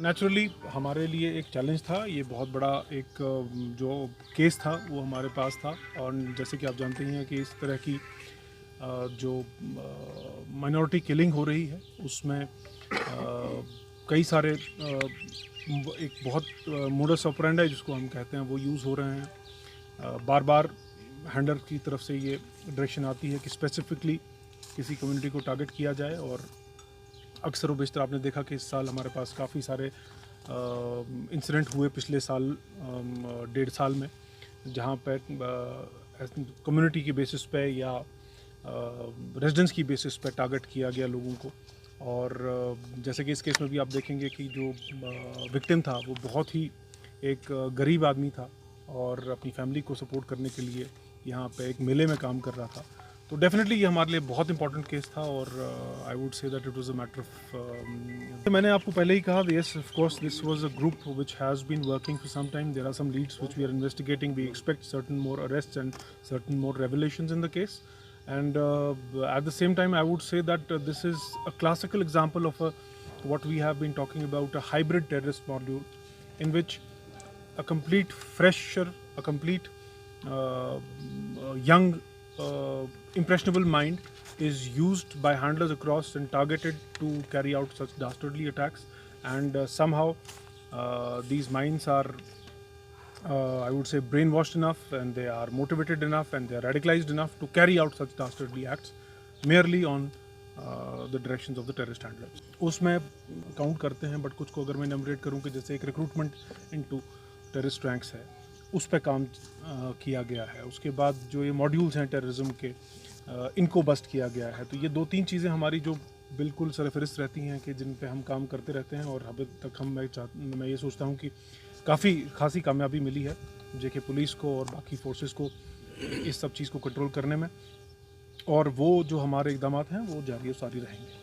Naturally हमारे लिए एक चैलेंज था। ये बहुत बड़ा एक जो केस था वो हमारे पास था, और जैसे कि आप जानते ही हैं कि इस तरह की जो माइनॉरिटी किलिंग हो रही है उसमें कई सारे एक बहुत मोडस ऑपरेंडी जिसको हम कहते हैं वो यूज़ हो रहे हैं। बार बार हैंडलर की तरफ से ये डायरेक्शन आती है कि स्पेसिफिकली किसी कम्युनिटी को टारगेट किया जाए, और अक्सर व बेशतर आपने देखा कि इस साल हमारे पास काफ़ी सारे इंसिडेंट हुए पिछले साल 1.5 साल में, जहाँ पर कम्युनिटी की बेसिस पे या रेजिडेंस की बेसिस पे टारगेट किया गया लोगों को। और जैसे कि इस केस में भी आप देखेंगे कि जो विक्टिम था वो बहुत ही एक गरीब आदमी था और अपनी फैमिली को सपोर्ट करने के लिए यहाँ पे एक मेले में काम कर रहा था। तो डेफिनेटली ये हमारे लिए बहुत इंपॉर्टेंट केस था, और I would say that it was a matter of मैंने आपको पहले ही कहा, yes of course this was a group which has been working for some time. There are some leads which we are investigating. We expect certain more arrests and certain more revelations in the case. And at the same time, I would say that this is a classical example of what we have been talking about, a hybrid terrorist module, in which a complete fresher, a complete young, impressionable mind is used by handlers across and targeted to carry out such dastardly attacks. And somehow these minds are I would say brainwashed enough, and they are motivated enough, and they are radicalized enough to carry out such dastardly acts merely on the directions of the terrorist handlers. उसमें count करते हैं, but कुछ को अगर मैं enumerate करूं कि जैसे एक रिक्रूटमेंट इनटू टेररिस्ट रैंक्स है, उस पर काम किया गया है। उसके बाद जो ये मॉड्यूल्स हैं टेररिज्म के, इनको बस्ट किया गया है। तो ये 2-3 चीज़ें हमारी जो बिल्कुल सरफहरिस्त रहती हैं कि जिन पे हम काम करते रहते हैं, और अभी तक मैं ये सोचता हूँ कि काफ़ी खासी कामयाबी मिली है जेके पुलिस को और बाकी फोर्सेस को इस सब चीज़ को कंट्रोल करने में, और वो जो हमारे इक़दामात हैं वो जारी और सारी रहेंगे।